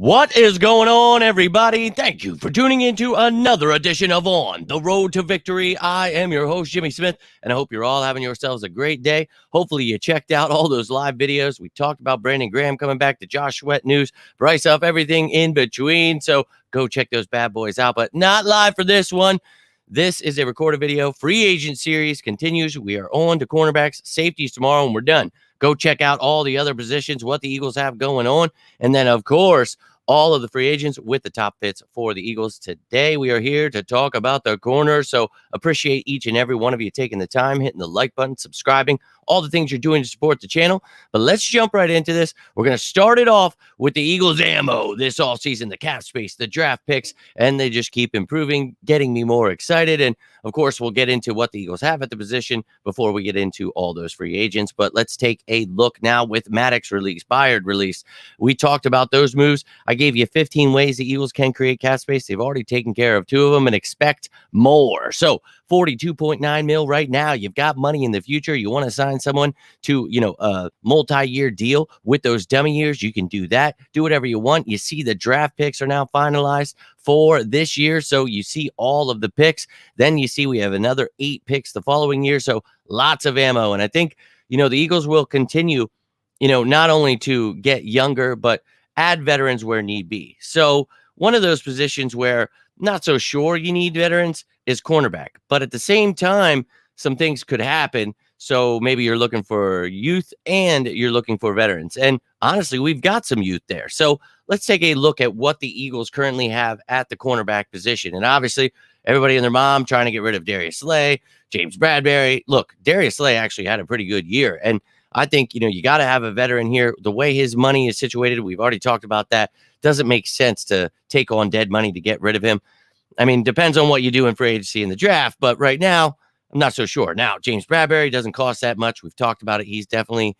What is going on, everybody? Thank you for tuning into another edition of On the Road to Victory. I am your host, Jimmy Smith, and I hope you're all having yourselves a great day. Hopefully, you checked out all those live videos. We talked about Brandon Graham coming back, to Josh Sweat news, Bryce Huff, everything in between. So go check those bad boys out, but not live for this one. This is a recorded video. Free agent series continues. We are on to cornerbacks, safeties tomorrow, and we're done. Go check out all the other positions, what the Eagles have going on. And then, of course, all of the free agents with the top fits for the Eagles. Today, we are here to talk about the corner. So appreciate each and every one of you taking the time, hitting the like button, subscribing, all the things you're doing to support the channel. But let's jump right into this. We're going to start it off with the Eagles ammo this offseason, the cap space, the draft picks, and they just keep improving, getting me more excited. And of course, we'll get into what the Eagles have at the position before we get into all those free agents. But let's take a look now with Maddox release, Bryant release. We talked about those moves. I gave you 15 ways the Eagles can create cap space. They've already taken care of 2 of them and expect more. So 42.9 mil right now. You've got money in the future. You want to sign someone to, a multi-year deal with those dummy years. You can do that. Do whatever you want. You see the draft picks are now finalized for this year. So you see all of the picks. Then you see we have another 8 picks the following year. So lots of ammo. And I think, the Eagles will continue, not only to get younger, but add veterans where need be. So one of those positions where not so sure you need veterans is cornerback. But at the same time, some things could happen. So maybe you're looking for youth and you're looking for veterans. And honestly, we've got some youth there. So let's take a look at what the Eagles currently have at the cornerback position. And obviously, everybody and their mom trying to get rid of Darius Slay, James Bradberry. Look, Darius Slay actually had a pretty good year. And I think, you got to have a veteran here. The way his money is situated, we've already talked about that. Doesn't make sense to take on dead money to get rid of him. I mean, depends on what you do in free agency in the draft, but right now, I'm not so sure. Now, James Bradberry doesn't cost that much. We've talked about it. He's definitely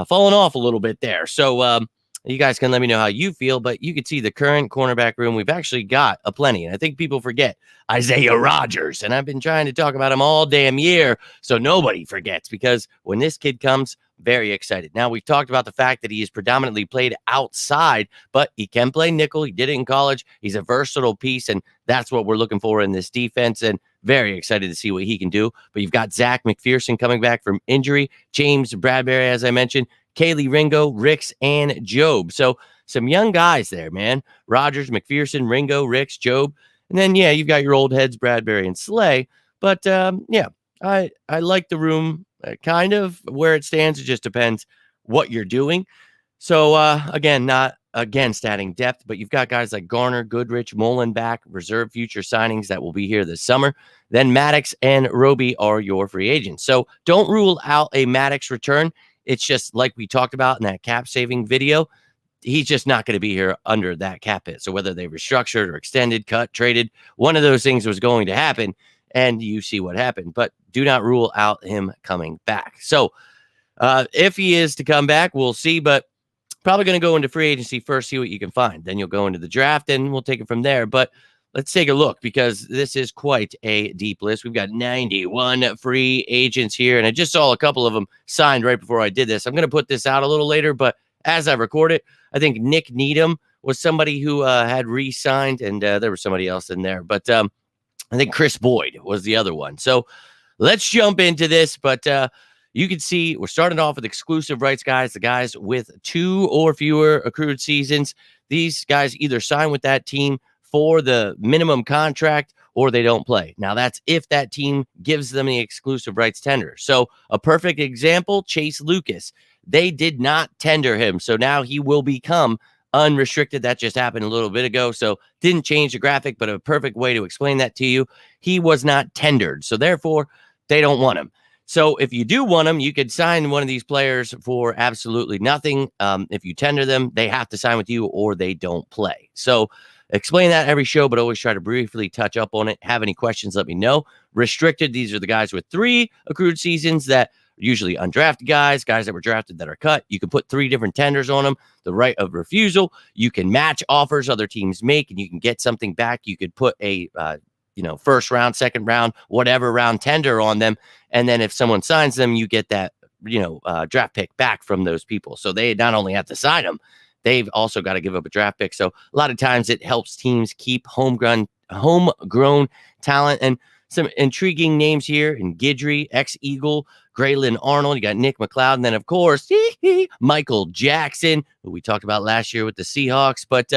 fallen off a little bit there. So you guys can let me know how you feel, but you can see the current cornerback room. We've actually got a plenty, and I think people forget Isaiah Rodgers, and I've been trying to talk about him all damn year, so nobody forgets, because when this kid comes, very excited. Now, we've talked about the fact that he is predominantly played outside, but he can play nickel. He did it in college. He's a versatile piece, and that's what we're looking for in this defense, and very excited to see what he can do. But you've got Zach McPherson coming back from injury, James Bradberry, as I mentioned, Kaylee Ringo, Ricks, and Job. So some young guys there, man. Rodgers, McPherson, Ringo, Ricks, Job. And then, you've got your old heads, Bradberry and Slay. But, I like the room kind of where it stands. It just depends what you're doing. So, again, not against adding depth, but you've got guys like Garner, Goodrich, Mullen back, reserve future signings that will be here this summer. Then Maddox and Roby are your free agents. So don't rule out a Maddox return. It's just like we talked about in that cap saving video. He's just not going to be here under that cap hit. So whether they restructured or extended, cut, traded, one of those things was going to happen, and you see what happened. But do not rule out him coming back. So if he is to come back, we'll see. But probably going to go into free agency first, see what you can find. Then you'll go into the draft, and we'll take it from there. But let's take a look, because this is quite a deep list. We've got 91 free agents here, and I just saw a couple of them signed right before I did this. I'm going to put this out a little later, but as I record it, I think Nick Needham was somebody who had re-signed, and there was somebody else in there. But I think Chris Boyd was the other one. So let's jump into this. But you can see we're starting off with exclusive rights guys, the guys with 2 or fewer accrued seasons. These guys either sign with that team for the minimum contract or they don't play. Now, that's if that team gives them the exclusive rights tender. So a perfect example, Chase Lucas. They did not tender him. So now he will become unrestricted. That just happened a little bit ago. So didn't change the graphic, but a perfect way to explain that to you. He was not tendered. So therefore, they don't want him. So if you do want them, you could sign one of these players for absolutely nothing. If you tender them, they have to sign with you or they don't play. So explain that every show, but always try to briefly touch up on it. Have any questions, let me know. Restricted, these are the guys with 3 accrued seasons that usually undrafted guys that were drafted that are cut. You can put 3 different tenders on them, the right of refusal. You can match offers other teams make, and you can get something back. You could put a first round, second round, whatever round tender on them. And then if someone signs them, you get that, draft pick back from those people. So they not only have to sign them, they've also got to give up a draft pick. So a lot of times it helps teams keep homegrown talent. And some intriguing names here in Guidry, ex-Eagle, Graylin Arnold. You got Nick McLeod. And then, of course, Michael Jackson, who we talked about last year with the Seahawks. But,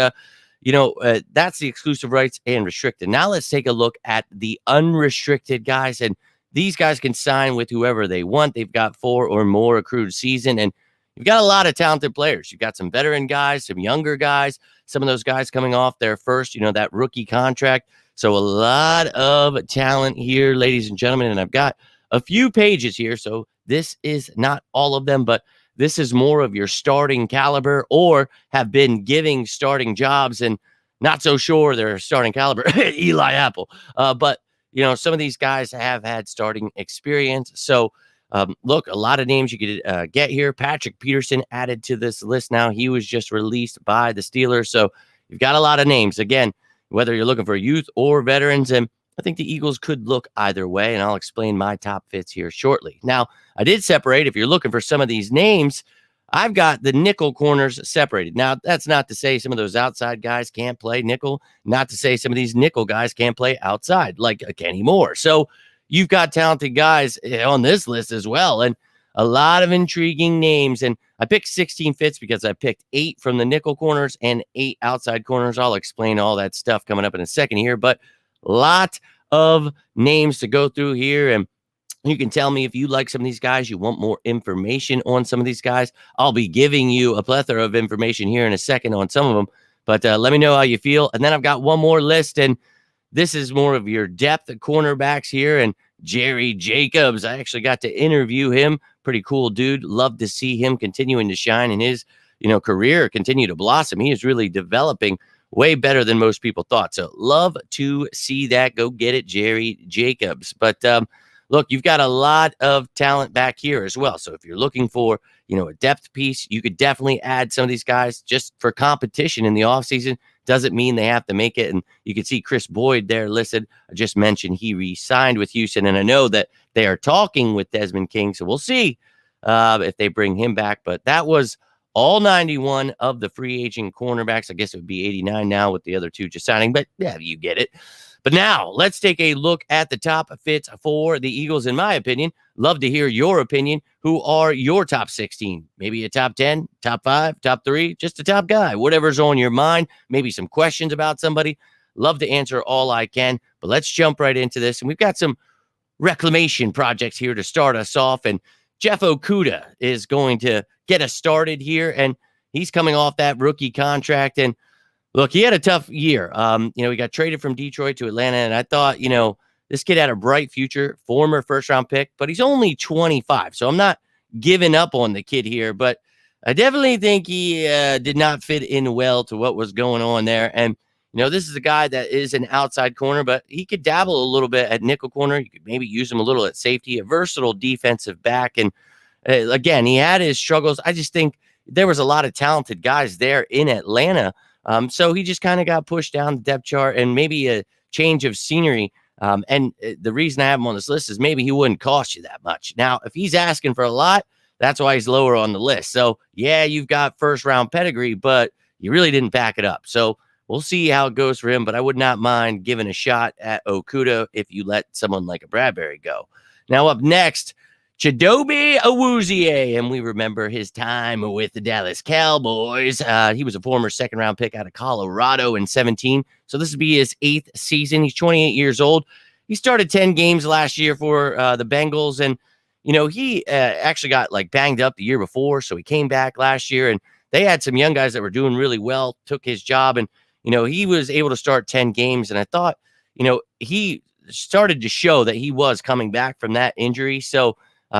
that's the exclusive rights and restricted. Now let's take a look at the unrestricted guys. And these guys can sign with whoever they want. They've got 4 or more accrued season. And you've got a lot of talented players. You've got some veteran guys, some younger guys, some of those guys coming off their first, that rookie contract. So a lot of talent here, ladies and gentlemen. And I've got a few pages here. So this is not all of them, but this is more of your starting caliber or have been giving starting jobs and not so sure they're starting caliber. Eli Apple. But, some of these guys have had starting experience. So, look, a lot of names you could get here. Patrick Peterson added to this list now. He was just released by the Steelers. So you've got a lot of names. Again, whether you're looking for youth or veterans, and I think the Eagles could look either way, and I'll explain my top fits here shortly. Now, I did separate. If you're looking for some of these names, I've got the nickel corners separated. Now, that's not to say some of those outside guys can't play nickel, not to say some of these nickel guys can't play outside, like Kenny Moore. So you've got talented guys on this list as well, and a lot of intriguing names. And I picked 16 fits because I picked 8 from the nickel corners and 8 outside corners. I'll explain all that stuff coming up in a second here, but a lot of names to go through here. And you can tell me if you like some of these guys, you want more information on some of these guys. I'll be giving you a plethora of information here in a second on some of them, but let me know how you feel. And then I've got one more list, and this is more of your depth cornerbacks here. And Jerry Jacobs, I actually got to interview him. Pretty cool dude. Love to see him continuing to shine in his, career, continue to blossom. He is really developing way better than most people thought. So love to see that. Go get it, Jerry Jacobs. But look, you've got a lot of talent back here as well. So if you're looking for, a depth piece, you could definitely add some of these guys just for competition in the offseason. Doesn't mean they have to make it. And you can see Chris Boyd there listed. I just mentioned he re-signed with Houston, and I know that they are talking with Desmond King. So we'll see if they bring him back. But that was all 91 of the free agent cornerbacks. I guess it would be 89 now with the other 2 just signing, but yeah, you get it. But now let's take a look at the top fits for the Eagles, in my opinion. Love to hear your opinion. Who are your top 16? Maybe a top 10, top 5, top 3, just a top guy, whatever's on your mind. Maybe some questions about somebody. Love to answer all I can, but let's jump right into this. And we've got some reclamation projects here to start us off. And Jeff Okudah is going to get us started here. And he's coming off that rookie contract. And look, he had a tough year. He got traded from Detroit to Atlanta, and I thought, this kid had a bright future, former first-round pick, but he's only 25, so I'm not giving up on the kid here, but I definitely think he did not fit in well to what was going on there. And, this is a guy that is an outside corner, but he could dabble a little bit at nickel corner. You could maybe use him a little at safety, a versatile defensive back. And, again, he had his struggles. I just think there was a lot of talented guys there in Atlanta. So he just kind of got pushed down the depth chart, and maybe a change of scenery. And the reason I have him on this list is maybe he wouldn't cost you that much. Now, if he's asking for a lot, that's why he's lower on the list. So, yeah, you've got first-round pedigree, but you really didn't back it up. So we'll see how it goes for him, but I would not mind giving a shot at Okudah if you let someone like a Bradbury go. Now, up next, Chidobe Awuzie, and we remember his time with the Dallas Cowboys. He was a former second-round pick out of Colorado in 2017, so this would be his 8th season. He's 28 years old. He started 10 games last year for the Bengals, and he actually got banged up the year before, so he came back last year, and they had some young guys that were doing really well, took his job, and he was able to start 10 games, and I thought he started to show that he was coming back from that injury. So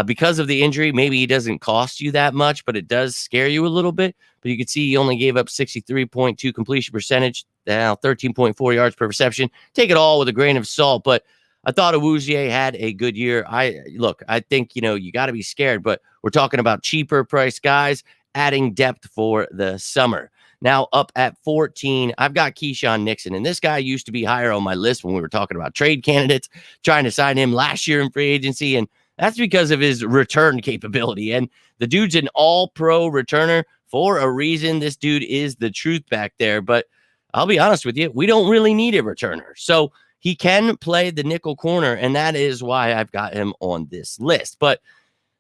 because of the injury, maybe he doesn't cost you that much, but it does scare you a little bit. But you can see he only gave up 63.2 completion percentage, now 13.4 yards per reception. Take it all with a grain of salt. But I thought Awuzie had a good year. I think, you got to be scared, but we're talking about cheaper price guys adding depth for the summer. Now up at 14, I've got Keyshawn Nixon, and this guy used to be higher on my list when we were talking about trade candidates, trying to sign him last year in free agency, and that's because of his return capability. And the dude's an all-pro returner, for a reason. This dude is the truth back there. But I'll be honest with you, we don't really need a returner. So he can play the nickel corner, and that is why I've got him on this list. But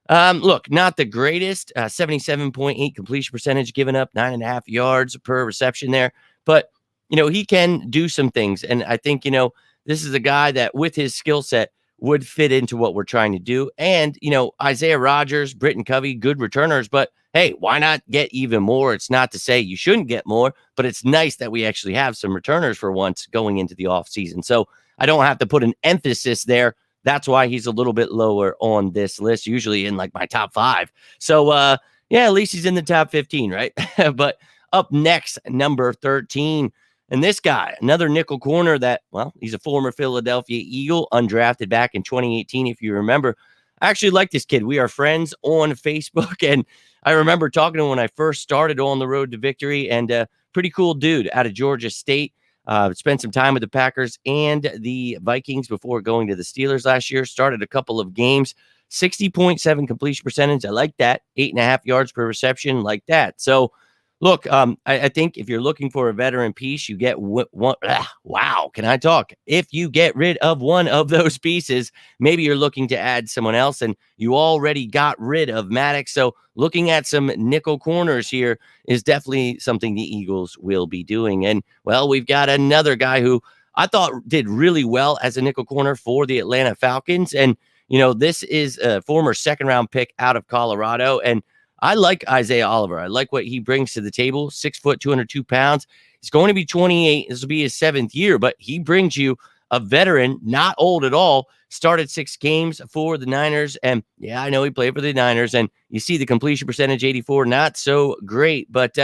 look, not the greatest, 77.8 completion percentage, given up 9.5 yards per reception there. But, he can do some things. And I think, this is a guy that with his skill set would fit into what we're trying to do. And, Isaiah Rodgers, Britton Covey, good returners. But hey, why not get even more? It's not to say you shouldn't get more, but it's nice that we actually have some returners for once going into the offseason. So I don't have to put an emphasis there. That's why he's a little bit lower on this list, usually in like my top 5. So, at least he's in the top 15, right? But up next, number 13. And this guy, another nickel corner that, he's a former Philadelphia Eagle, undrafted back in 2018, if you remember. I actually like this kid. We are friends on Facebook, and I remember talking to him when I first started on the road to victory, and pretty cool dude out of Georgia State. Spent some time with the Packers and the Vikings before going to the Steelers last year. Started a couple of games, 60.7 completion percentage. I like that. 8.5 yards per reception, like that. So, look, I think if you're looking for a veteran piece, you get one. Wow, can I talk? If you get rid of one of those pieces, maybe you're looking to add someone else, and you already got rid of Maddox. So looking at some nickel corners here is definitely something the Eagles will be doing. And, we've got another guy who I thought did really well as a nickel corner for the Atlanta Falcons. And, this is a former second-round pick out of Colorado, and I like Isaiah Oliver. I like what he brings to the table. 6 foot, 202 pounds. He's going to be 28. This will be his 7th year, but he brings you a veteran, not old at all. Started 6 games for the Niners. And yeah, I know he played for the Niners, and you see the completion percentage, 84, not so great. But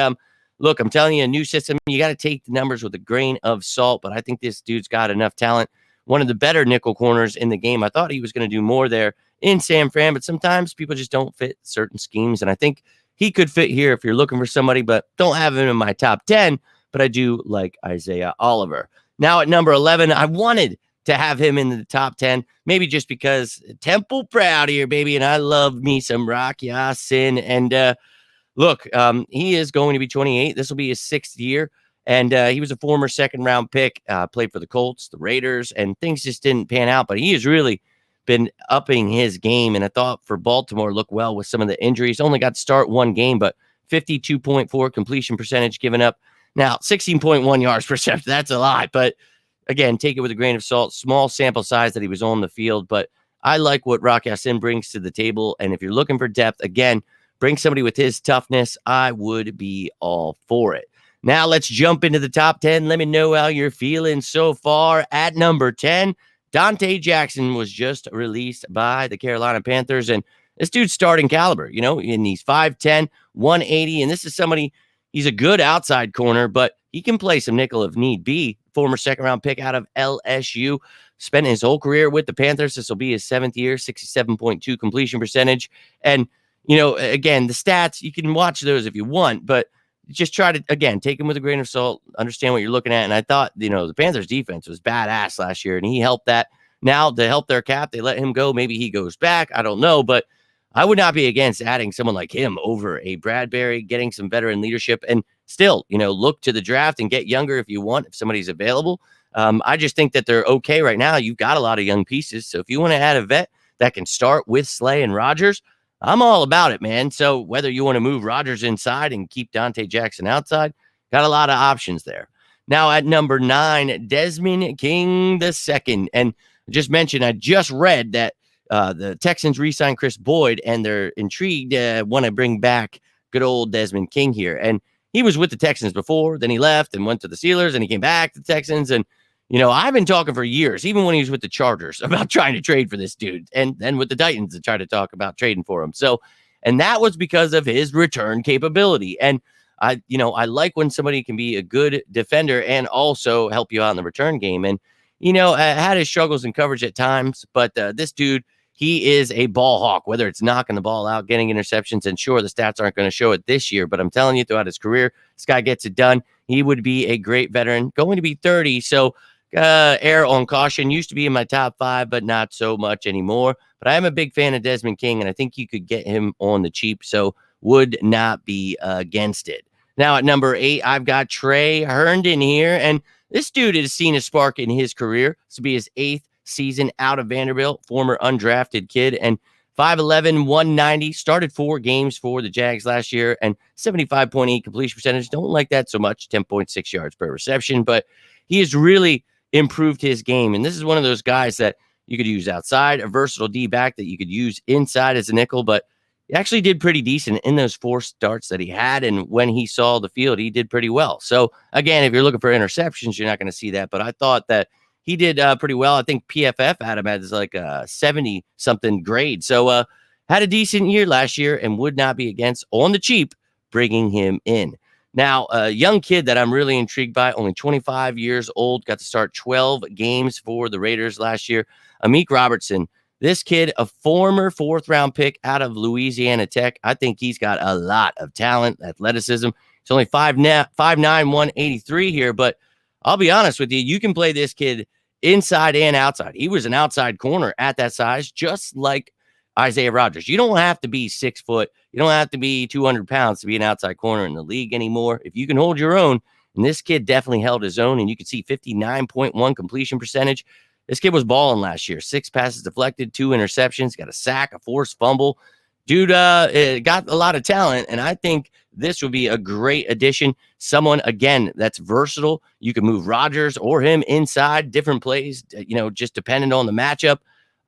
look, I'm telling you, a new system, you got to take the numbers with a grain of salt. But I think this dude's got enough talent. One of the better nickel corners in the game. I thought he was going to do more there in San Fran, but sometimes people just don't fit certain schemes. And I think he could fit here if you're looking for somebody, but don't have him in my top 10. But I do like Isaiah Oliver. Now at number 11, I wanted to have him in the top 10, maybe just because Temple proud here, baby. And I love me some Rock Ya-Sin. And look, he is going to be 28. This will be his 6th year. And he was a former second-round pick, played for the Colts, the Raiders, and things just didn't pan out. But he has really been upping his game, and I thought for Baltimore looked well with some of the injuries. Only got to start one game, but 52.4 completion percentage given up. Now, 16.1 yards per reception. That's a lot, but again, take it with a grain of salt. Small sample size that he was on the field, but I like what Rock Ya-Sin brings to the table. And if you're looking for depth, again, bring somebody with his toughness. I would be all for it. Now let's jump into the top 10. Let me know how you're feeling so far. At number 10, Dante Jackson was just released by the Carolina Panthers, and this dude's starting caliber, and he's 5'10", 180, and this is somebody, he's a good outside corner, but he can play some nickel if need be. Former second-round pick out of LSU, spent his whole career with the Panthers. This will be his 7th year, 67.2 completion percentage. And, again, the stats, you can watch those if you want, but just try to, again, take them with a grain of salt, understand what you're looking at. And I thought, the Panthers defense was badass last year, and he helped that. Now, to help their cap, they let him go. Maybe he goes back. I don't know, but I would not be against adding someone like him over a Bradbury, getting some veteran leadership, and still, look to the draft and get younger if you want, if somebody's available. I just think that they're okay right now. You've got a lot of young pieces. So if you want to add a vet that can start with Slay and Rodgers, I'm all about it, man. So whether you want to move Rodgers inside and keep Dante Jackson outside, got a lot of options there. Now at number 9, Desmond King II. And just mentioned, I just read that the Texans re-signed Chris Boyd, and they're intrigued, want to bring back good old Desmond King here. And he was with the Texans before, then he left and went to the Steelers, and he came back to the Texans. And I've been talking for years, even when he was with the Chargers, about trying to trade for this dude. And then with the Titans, to try to talk about trading for him. So, and that was because of his return capability. And I like when somebody can be a good defender and also help you out in the return game. And, I had his struggles in coverage at times, but this dude, he is a ball hawk, whether it's knocking the ball out, getting interceptions. And sure, the stats aren't going to show it this year, but I'm telling you, throughout his career, this guy gets it done. He would be a great veteran, going to be 30. So, err on caution. Used to be in my top 5, but not so much anymore. But I am a big fan of Desmond King, and I think you could get him on the cheap. So would not be against it. Now at number 8, I've got Trey Herndon here, and this dude has seen a spark in his career. This will be his 8th season out of Vanderbilt, former undrafted kid, and 5'11", 190, started 4 games for the Jags last year, and 75.8 completion percentage. Don't like that so much, 10.6 yards per reception, but he has really improved his game, and this is one of those guys that you could use outside, a versatile D-back that you could use inside as a nickel, but he actually did pretty decent in those 4 starts that he had, and when he saw the field, he did pretty well. So, again, if you're looking for interceptions, you're not going to see that, but I thought that he did pretty well. I think PFF had him as like a 70-something grade. So, had a decent year last year and would not be against, on the cheap, bringing him in. Now, a young kid that I'm really intrigued by, only 25 years old, got to start 12 games for the Raiders last year. Amek Robertson. This kid, a former 4th-round pick out of Louisiana Tech. I think he's got a lot of talent, athleticism. He's only 5'9", 183 here, but I'll be honest with you, you can play this kid inside and outside. He was an outside corner at that size, just like Isaiah Rodgers. You don't have to be 6 foot. You don't have to be 200 pounds to be an outside corner in the league anymore. If you can hold your own, and this kid definitely held his own, and you can see 59.1 completion percentage. This kid was balling last year. 6 passes deflected, 2 interceptions, got a sack, a forced fumble. Dude got a lot of talent, and I think this would be a great addition. Someone, again, that's versatile. You can move Rodgers or him inside, different plays, just depending on the matchup.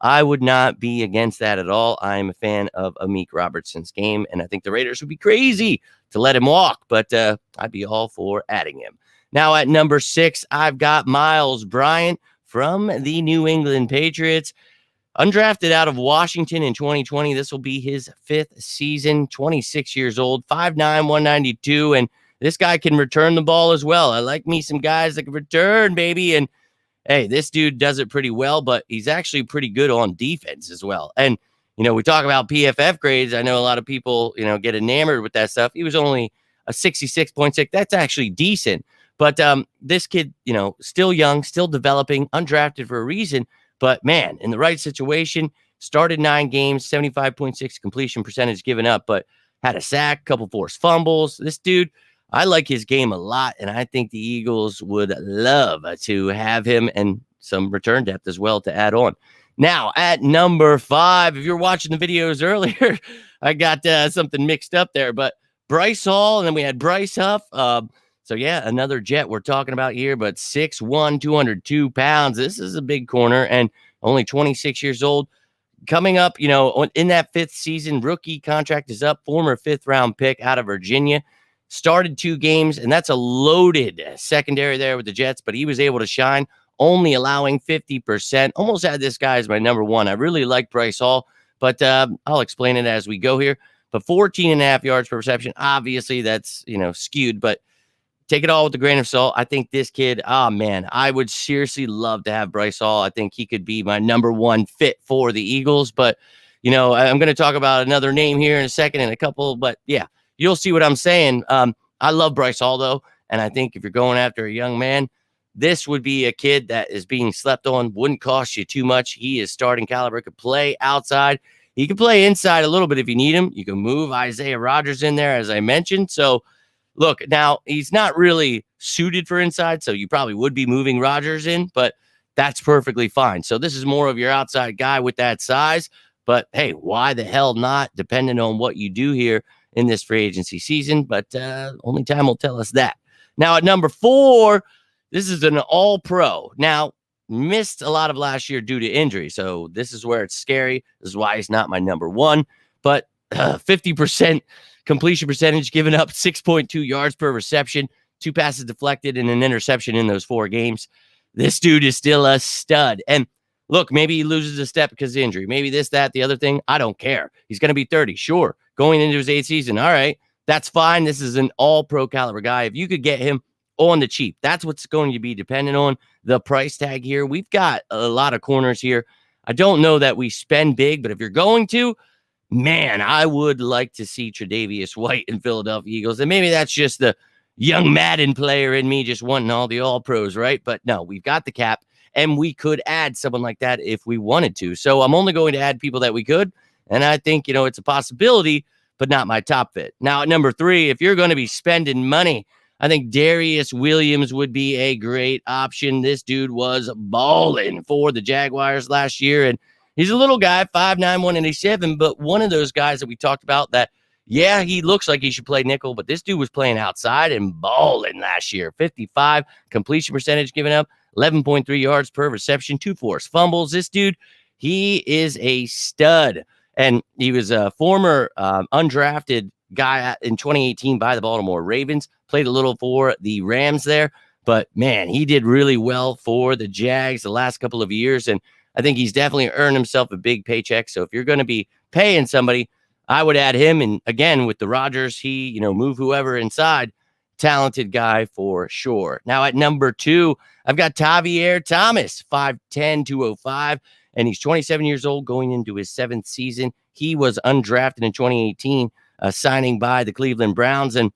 I would not be against that at all. I'm a fan of Amek Robertson's game, and I think the Raiders would be crazy to let him walk, but I'd be all for adding him. Now at number 6, I've got Miles Bryant from the New England Patriots. Undrafted out of Washington in 2020. This will be his 5th season, 26 years old, 5'9", 192, and this guy can return the ball as well. I like me some guys that can return, baby, and hey, this dude does it pretty well, but he's actually pretty good on defense as well. And, we talk about PFF grades. I know a lot of people, get enamored with that stuff. He was only a 66.6. That's actually decent. But this kid, still young, still developing, undrafted for a reason. But, man, in the right situation, started 9 games, 75.6 completion percentage given up, but had a sack, couple forced fumbles. This dude, I like his game a lot, and I think the Eagles would love to have him and some return depth as well to add on. Now, at number 5, if you're watching the videos earlier, I got something mixed up there, but Bryce Hall, and then we had Bryce Huff. So, yeah, another Jet we're talking about here, but 6'1", 202 pounds. This is a big corner and only 26 years old. Coming up, in that 5th season, rookie contract is up. Former 5th-round pick out of Virginia. Started 2 games, and that's a loaded secondary there with the Jets, but he was able to shine, only allowing 50%. Almost had this guy as my number 1. I really like Bryce Hall, but I'll explain it as we go here. But 14.5 yards per reception, obviously that's, skewed, but take it all with a grain of salt. I think this kid, I would seriously love to have Bryce Hall. I think he could be my number 1 fit for the Eagles. But, I'm going to talk about another name here in a second and a couple. But, yeah, you'll see what I'm saying. I love Bryce Hall, though. And I think if you're going after a young man, this would be a kid that is being slept on, wouldn't cost you too much. He is starting caliber, could play outside. He can play inside a little bit if you need him. You can move Isaiah Rodgers in there, as I mentioned. So, look, now he's not really suited for inside, so you probably would be moving Rodgers in, but that's perfectly fine. So this is more of your outside guy with that size. But, hey, why the hell not, depending on what you do here in this free agency season. But only time will tell us that. Now, at number 4, this is an all-pro. Now, missed a lot of last year due to injury, so this is where it's scary. This is why he's not my number 1. But 50% completion percentage, given up 6.2 yards per reception, 2 passes deflected, and an interception in those 4 games. This dude is still a stud. And look, maybe he loses a step because of injury. Maybe this, that, the other thing. I don't care. He's going to be 30, sure. Going into his 8th season, all right, that's fine. This is an all-pro caliber guy. If you could get him on the cheap, that's what's going to be dependent on the price tag here. We've got a lot of corners here. I don't know that we spend big, but if you're going to, man, I would like to see Tre'Davious White in Philadelphia Eagles. And maybe that's just the young Madden player in me just wanting all the all-pros, right? But no, we've got the cap, and we could add someone like that if we wanted to. So I'm only going to add people that we could, and I think, it's a possibility, but not my top fit. Now, at number 3, if you're going to be spending money, I think Darius Williams would be a great option. This dude was balling for the Jaguars last year, and he's a little guy, 5'9", 187, but one of those guys that we talked about that, yeah, he looks like he should play nickel, but this dude was playing outside and balling last year. 55 completion percentage given up, 11.3 yards per reception, 2 forced fumbles. This dude, he is a stud, and he was a former undrafted guy in 2018 by the Baltimore Ravens, played a little for the Rams there, but man, he did really well for the Jags the last couple of years, and I think he's definitely earned himself a big paycheck. So if you're going to be paying somebody, I would add him. And again, with the Rodgers, he, move whoever inside. Talented guy for sure. Now at number 2, I've got Tavier Thomas, 5'10", 205, and he's 27 years old going into his 7th season. He was undrafted in 2018, signing by the Cleveland Browns. And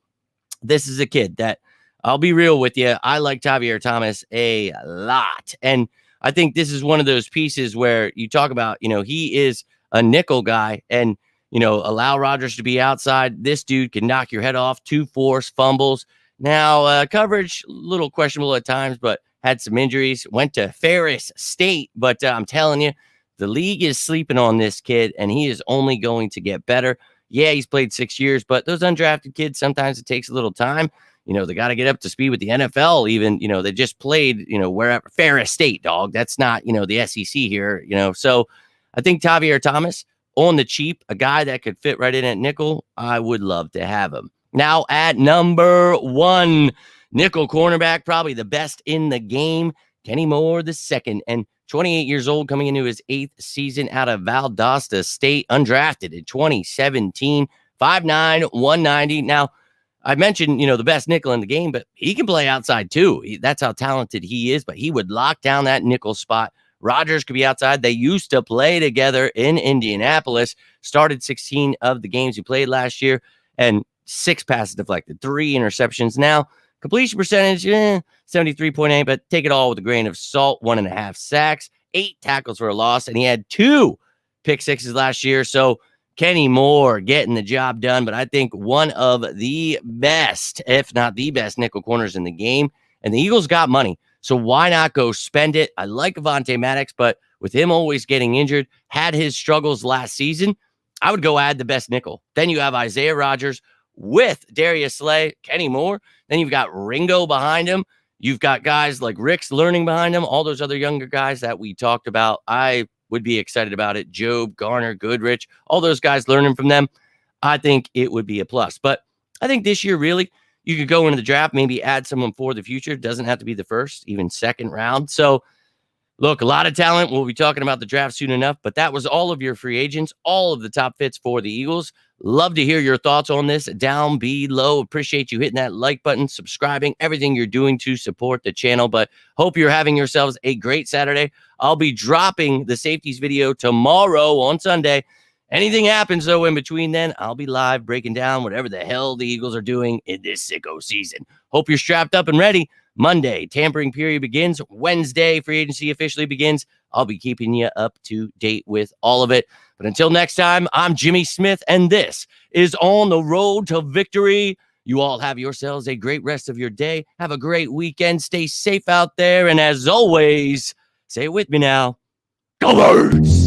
this is a kid that, I'll be real with you, I like Tavier Thomas a lot. And I think this is one of those pieces where you talk about, he is a nickel guy and, allow Rodgers to be outside. This dude can knock your head off, 2 forced fumbles. Now, coverage, a little questionable at times, but had some injuries. Went to Ferris State, but I'm telling you, the league is sleeping on this kid, and he is only going to get better. Yeah, he's played 6 years, but those undrafted kids, sometimes it takes a little time. They got to get up to speed with the NFL even. They just played, wherever. Ferris State, dog. That's not, the SEC here, So I think Tavier Thomas, on the cheap, a guy that could fit right in at nickel, I would love to have him. Now at number 1, nickel cornerback, probably the best in the game, Kenny Moore II, and 28 years old, coming into his 8th season out of Valdosta State, undrafted in 2017, 5'9", 190. Now, I mentioned, the best nickel in the game, but he can play outside too. That's how talented he is, but he would lock down that nickel spot. Rodgers could be outside. They used to play together in Indianapolis, started 16 of the games he played last year, and 6 passes deflected, 3 interceptions. Now, completion percentage, 73.8, but take it all with a grain of salt. 1.5 sacks, 8 tackles for a loss, and he had 2 pick sixes last year. So Kenny Moore getting the job done, but I think one of the best, if not the best, nickel corners in the game. And the Eagles got money, so why not go spend it? I like Avonte Maddox, but with him always getting injured, had his struggles last season, I would go add the best nickel. Then you have Isaiah Rodgers with Darius Slay, Kenny Moore. Then you've got Ringo behind him. You've got guys like Rick's learning behind him, all those other younger guys that we talked about. I would be excited about it. Job, Garner, Goodrich, all those guys learning from them. I think it would be a plus. But I think this year, really, you could go into the draft, maybe add someone for the future. Doesn't have to be the first, even second round. So, look, a lot of talent. We'll be talking about the draft soon enough, but that was all of your free agents, all of the top fits for the Eagles. Love to hear your thoughts on this down below. Appreciate you hitting that like button, subscribing, everything you're doing to support the channel. But hope you're having yourselves a great Saturday. I'll be dropping the safeties video tomorrow on Sunday. Anything happens, though, in between then, I'll be live breaking down whatever the hell the Eagles are doing in this sicko season. Hope you're strapped up and ready. Monday, tampering period begins. Wednesday, free agency officially begins. I'll be keeping you up to date with all of it. But until next time, I'm Jimmy Smith, and this is On the Road to Victory. You all have yourselves a great rest of your day. Have a great weekend. Stay safe out there. And as always, say it with me now, go Birds!